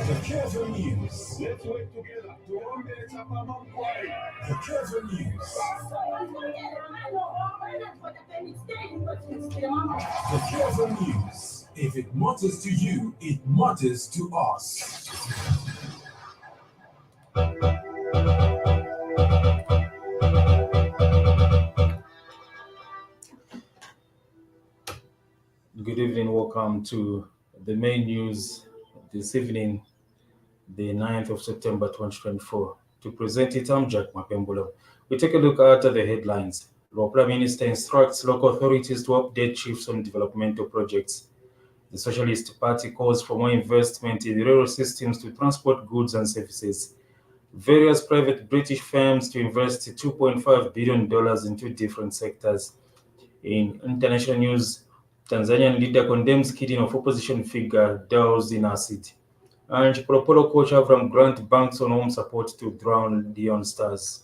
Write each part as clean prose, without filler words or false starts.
The Kevin News. Let's work together to own the The Kevin News. The Kevin News. If it matters to you, it matters to us. Good evening, welcome to the main news this evening, the 9th of September 2024. To present it, I'm Jack Mapembulo. We take a look at the headlines. Lopra Minister instructs local authorities to update chiefs on developmental projects. The Socialist Party calls for more investment in the railway systems to transport goods and services. Various private British firms to invest $2.5 billion into different sectors. In international news, Tanzanian leader condemns killing of opposition figure doused in acid. And Chipolopolo coach Avram Grant banks on home support to drown Leon Stars.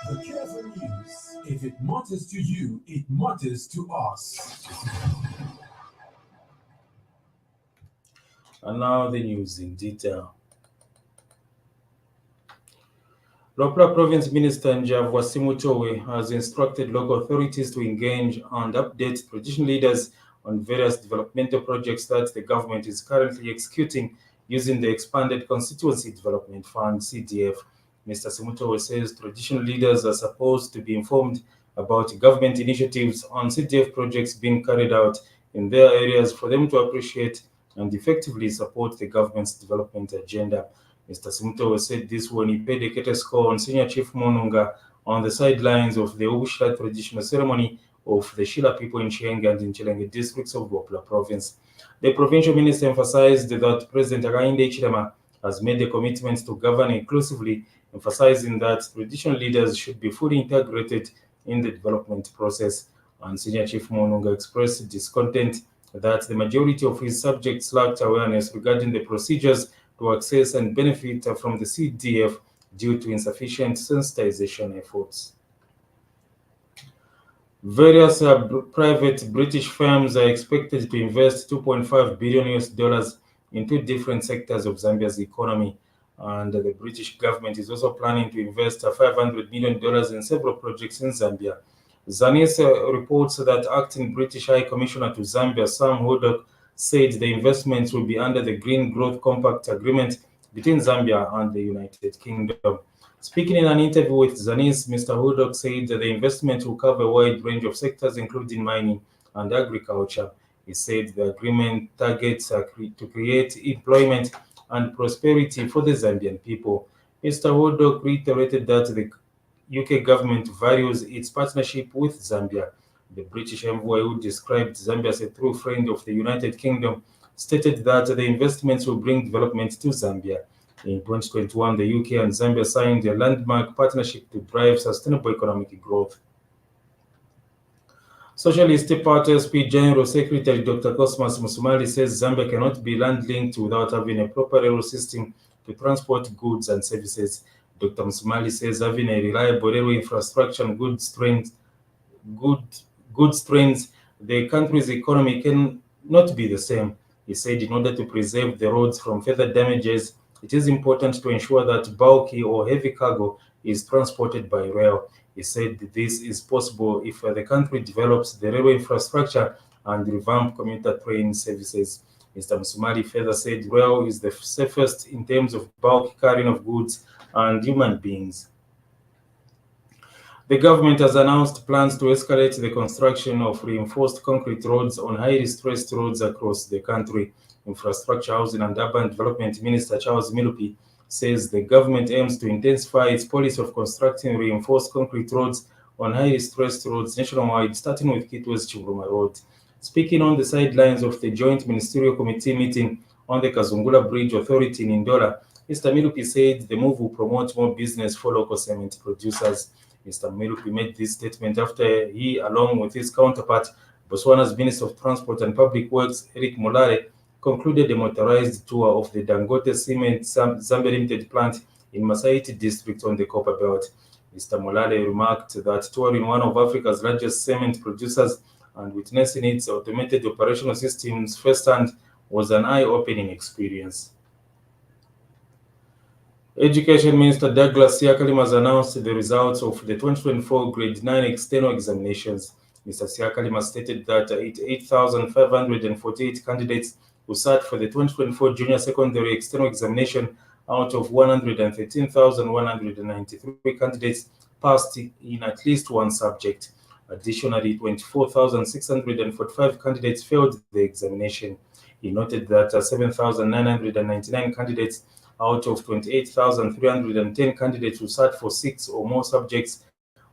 The Kevin News. If it matters to you, it matters to us. And now the news in detail. Lopra Province Minister Njavu Simutowe has instructed local authorities to engage and update traditional leaders on various developmental projects that the government is currently executing using the Expanded Constituency Development Fund, CDF. Mr. Simutowe says traditional leaders are supposed to be informed about government initiatives on CDF projects being carried out in their areas for them to appreciate and effectively support the government's development agenda. Mr. Simutowe said this when he paid a courtesy call on Senior Chief Monunga on the sidelines of the Ubushla traditional ceremony of the Shila people in Chienge and in Chilenge districts of Lopra province. The provincial minister emphasized that President Hakainde Hichilema has made a commitment to govern inclusively, emphasizing that traditional leaders should be fully integrated in the development process. And Senior Chief Monunga expressed discontent that the majority of his subjects lacked awareness regarding the procedures to access and benefit from the CDF due to insufficient sensitization efforts. Various private British firms are expected to invest $2.5 billion into different sectors of Zambia's economy. And the British government is also planning to invest $500 million in several projects in Zambia. Zanis reports that acting British High Commissioner to Zambia, Sam Hodock, said the investments will be under the Green Growth Compact Agreement between Zambia and the United Kingdom. Speaking in an interview with Zanis, Mr. Hodock said that the investment will cover a wide range of sectors, including mining and agriculture. He said the agreement targets to create employment and prosperity for the Zambian people. Mr. Hodock reiterated that the UK government values its partnership with Zambia. The British envoy, who described Zambia as a true friend of the United Kingdom, stated that the investments will bring development to Zambia. In 2021, the UK and Zambia signed a landmark partnership to drive sustainable economic growth. Socialist Party SP General Secretary Dr. Cosmas Musumali says Zambia cannot be land-linked without having a proper rail system to transport goods and services. Dr. Musumali says having a reliable railway infrastructure and goods trains, the country's economy cannot be the same. He said in order to preserve the roads from further damages, it is important to ensure that bulky or heavy cargo is transported by rail. He said this is possible if the country develops the railway infrastructure and revamp commuter train services. Mr. Musumali further said rail is the safest in terms of bulk carrying of goods and human beings. The government has announced plans to escalate the construction of reinforced concrete roads on highly stressed roads across the country. Infrastructure, Housing and Urban Development Minister Charles Milupi says the government aims to intensify its policy of constructing reinforced concrete roads on highly stressed roads nationwide, starting with Kitwe's Chivuruma Road. Speaking on the sidelines of the Joint Ministerial Committee meeting on the Kazungula Bridge Authority in Ndola, Mr. Milupi said the move will promote more business for local cement producers. Mr. Milupi made this statement after he, along with his counterpart, Botswana's Minister of Transport and Public Works, Eric Molare, concluded a motorized tour of the Dangote Cement Zambia Limited plant in Masaiti district on the Copper Belt. Mr. Molare remarked that touring one of Africa's largest cement producers and witnessing its automated operational systems firsthand was an eye-opening experience. Education Minister Douglas Siakalim has announced the results of the 2024 Grade 9 external examinations. Mr. Siakalim has stated that 8,548 candidates who sat for the 2024 Junior Secondary External Examination out of 113,193 candidates passed in at least one subject. Additionally, 24,645 candidates failed the examination. He noted that 7,999 candidates out of 28,310 candidates who sat for 6 or more subjects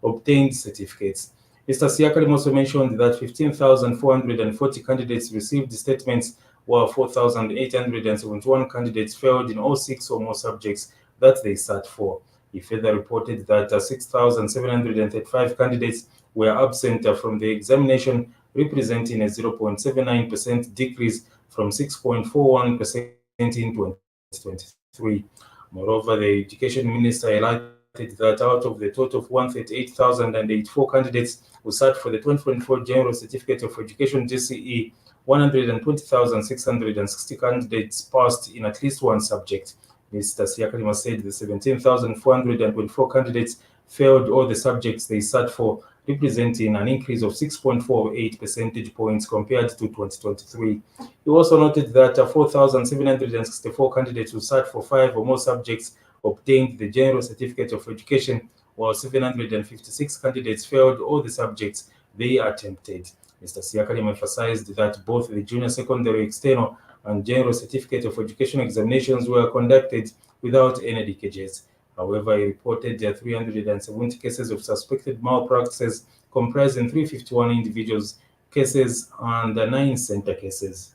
obtained certificates. Mr. Siakalim also mentioned that 15,440 candidates received statements, while 4,871 candidates failed in all 6 or more subjects that they sat for. He further reported that 6,735 candidates were absent from the examination, representing a 0.79% decrease from 6.41% in 2023. Moreover, the Education Minister highlighted that out of the total of 138,084 candidates who sat for the 2024 General Certificate of Education GCE, 120,660 candidates passed in at least one subject. Mr. Siakalim said the 17,424 candidates failed all the subjects they sat for, representing an increase of 6.48 percentage points compared to 2023. He also noted that 4,764 candidates who sat for 5 or more subjects obtained the General Certificate of Education, while 756 candidates failed all the subjects they attempted. Mr. Siakalim emphasized that both the Junior Secondary External and General Certificate of Education examinations were conducted without any leakages. However, he reported 370 cases of suspected malpractices, comprising 351 individuals cases and 9 center cases.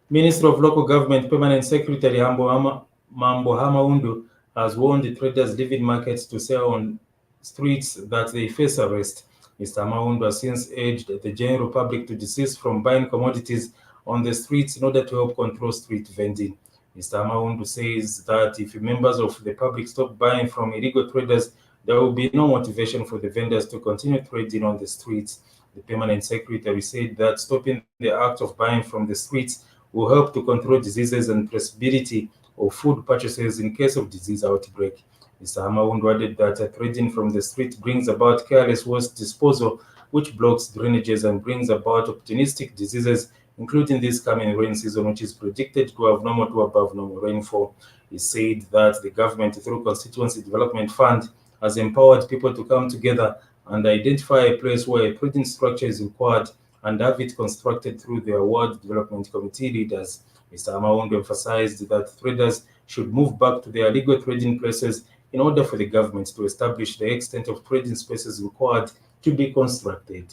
Minister of Local Government Permanent Secretary Mambo Hamaundu has warned traders leaving markets to sell on streets that they face arrest. Mr. Hamaundu has since urged the general public to desist from buying commodities on the streets in order to help control street vending. Mr. Hamaundu says that if members of the public stop buying from illegal traders, there will be no motivation for the vendors to continue trading on the streets. The permanent secretary said that stopping the act of buying from the streets will help to control diseases and traceability of food purchases in case of disease outbreak. Mr. Hamaundu added that trading from the street brings about careless waste disposal, which blocks drainages and brings about opportunistic diseases, including this coming rain season, which is predicted to have normal to above normal rainfall. He said that the government, through Constituency Development Fund, has empowered people to come together and identify a place where a trading structure is required and have it constructed through their Ward Development Committee leaders. Mr. Hamaundu emphasized that traders should move back to their legal trading places in order for the government to establish the extent of trading spaces required to be constructed.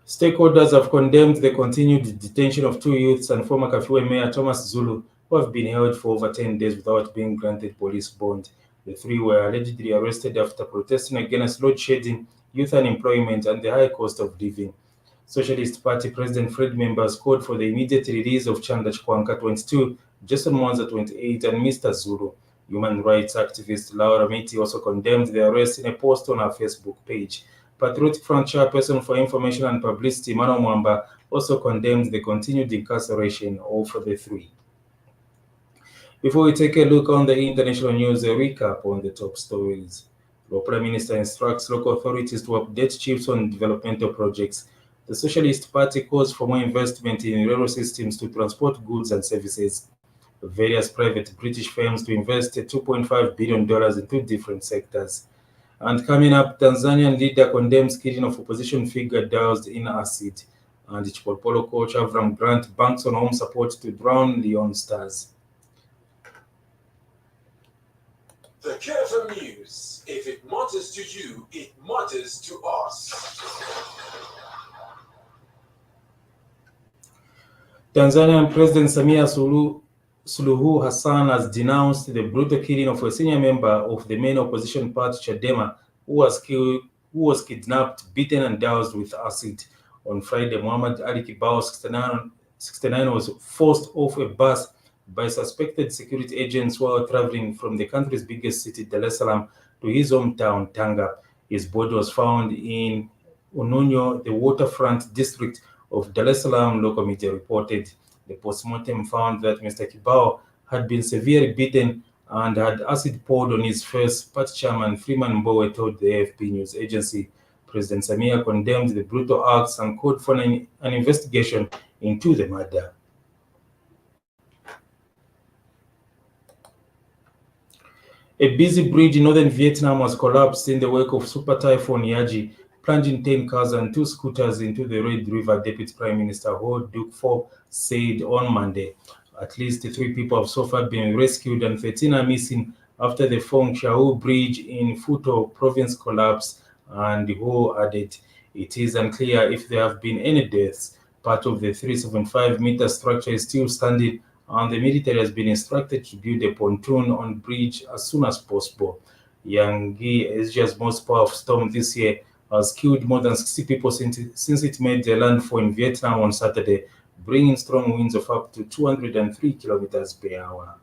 Stakeholders have condemned the continued detention of 2 youths and former Kafue Mayor Thomas Zulu, who have been held for over 10 days without being granted police bond. The 3 were allegedly arrested after protesting against load shedding, youth unemployment, and the high cost of living. Socialist Party President Fred members called for the immediate release of Chanda Chikwanka, 22, Jason Mwanza, 28, and Mr. Zulu. Human rights activist Laura Miti also condemned the arrest in a post on her Facebook page. Patriotic Front chairperson for Information and Publicity, Mano Mwamba, also condemned the continued incarceration of the 3. Before we take a look on the international news, a recap on the top stories. The Prime Minister instructs local authorities to update chiefs on developmental projects. The Socialist Party calls for more investment in railway systems to transport goods and services. Various private British firms to invest $2.5 billion in 2 different sectors. And coming up, Tanzanian leader condemns killing of opposition figure doused in acid. And Chipolopolo coach Avram Grant banks on home support to drown Leon Stars. The KFM News. If it matters to you, it matters to us. Tanzanian President Samia Suluhu Hassan has denounced the brutal killing of a senior member of the main opposition party Chadema who was kidnapped, beaten and doused with acid. On Friday, Muhammad Ali Kibao, 69, was forced off a bus by suspected security agents while traveling from the country's biggest city, Dar es Salaam, to his hometown, Tanga. His body was found in Ununyo, the waterfront district of Dar es Salaam, local media reported. The postmortem found that Mr. Kibao had been severely beaten and had acid poured on his face, party chairman Freeman Mbowe told the AFP news agency. President Samia condemned the brutal acts and called for an investigation into the murder. A busy bridge in northern Vietnam was collapsed in the wake of Super Typhoon Yagi, plunging 10 cars and 2 scooters into the Red River, Deputy Prime Minister Ho Duc Pho said on Monday. At least 3 people have so far been rescued and 13 are missing after the Phong Chau Bridge in Phu Tho province collapsed, and Ho added, it is unclear if there have been any deaths. Part of the 375-meter structure is still standing, and the military has been instructed to build a pontoon on bridge as soon as possible. Yanggi, Asia's most powerful storm this year, has killed more than 60 people since it made the landfall in Vietnam on Saturday, bringing strong winds of up to 203 kilometers per hour.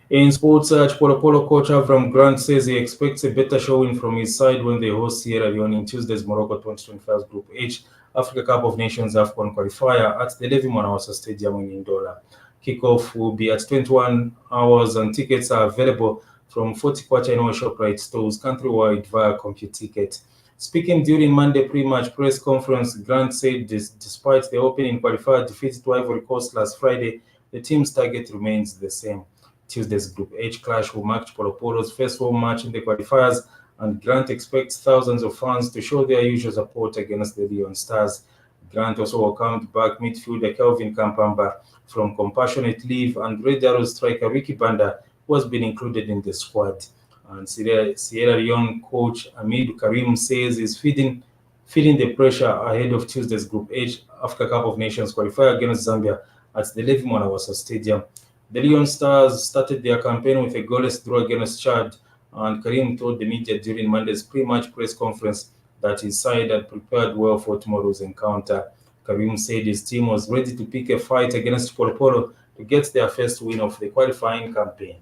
In sports, Polo Polo coach Avram Grant says he expects a better showing from his side when they host Sierra Leone in Tuesday's Morocco 2025 Group H Africa Cup of Nations AFCON qualifier at the Levi Mwanawasa Stadium in Ndola. Kickoff will be at 21 hours and tickets are available from 40 Kwacha and ShopRite stores countrywide via CompuTicket. Speaking during Monday pre-match press conference, Grant said despite the opening qualifier defeat to Ivory Coast last Friday, the team's target remains the same. Tuesday's Group H clash will mark Polo Polo's first home match in the qualifiers, and Grant expects thousands of fans to show their usual support against the Leon Stars. Grant also welcomed back midfielder Kelvin Kampamba from compassionate leave and Red Arrows striker Ricky Banda, who has been included in the squad. And Sierra Leone coach Amid Karim says he's feeling the pressure ahead of Tuesday's Group H Africa Cup of Nations qualifier against Zambia at the Levi Mwanawasa Stadium. The Leon Stars started their campaign with a goalless draw against Chad, and Karim told the media during Monday's pre-match press conference that his side had prepared well for tomorrow's encounter. Karim said his team was ready to pick a fight against Polo Polo to get their first win of the qualifying campaign.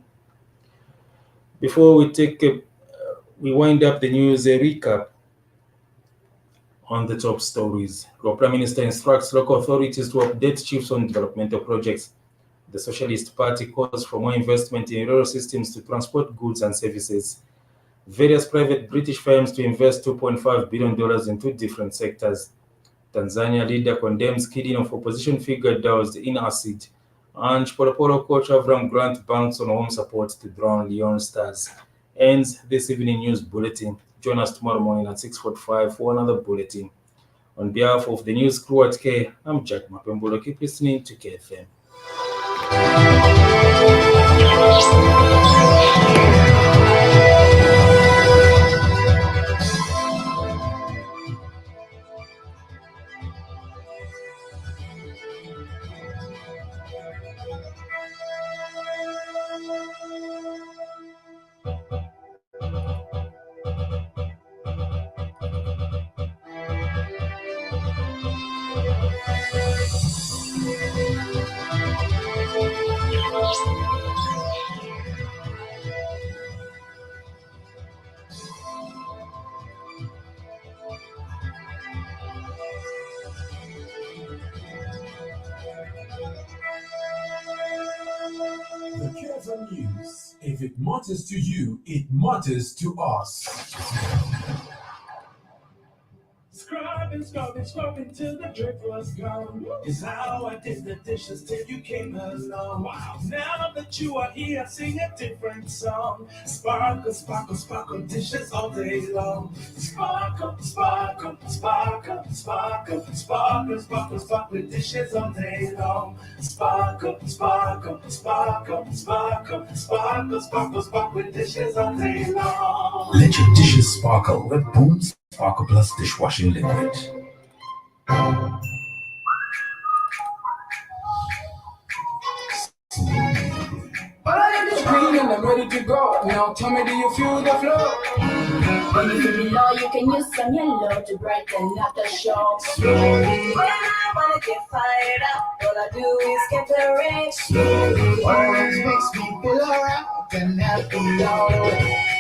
Before we wind up the news, a recap on the top stories. The Prime Minister instructs local authorities to update chiefs on developmental projects. The Socialist Party calls for more investment in rail systems to transport goods and services. Various private British firms to invest $2.5 billion in 2 different sectors. Tanzania leader condemns killing of opposition figure doused in acid. And Polo Polo coach Avram Grant banks on home support to drown Leon Stars. Ends this evening news bulletin. Join us tomorrow morning at 6:45 for another bulletin. On behalf of the news crew at K, I'm Jack Mapembulo. Keep listening to KFM. The KFM News. If it matters to you, it matters to us. Subscribe scrubbing till the drip was gone. Is how I did the dishes till you came along. Wow. Now that you are here, I sing a different song. Sparkle, sparkle, sparkle, dishes all day long. Sparkle, sparkle, sparkle, sparkle, sparkle, sparkle, sparkle, dishes all day long. Sparkle, sparkle, sparkle, sparkle, sparkle, sparkle, sparkle, dishes all day long. Let your dishes sparkle with Boom Sparkle Plus dishwashing liquid. But I am just green and I'm ready to go. Now tell me, do you feel the flow? When you feel low, you can use some yellow to brighten up the show. When I wanna get fired up, all I do is get the rich. Orange makes me feel alright and happy all the way.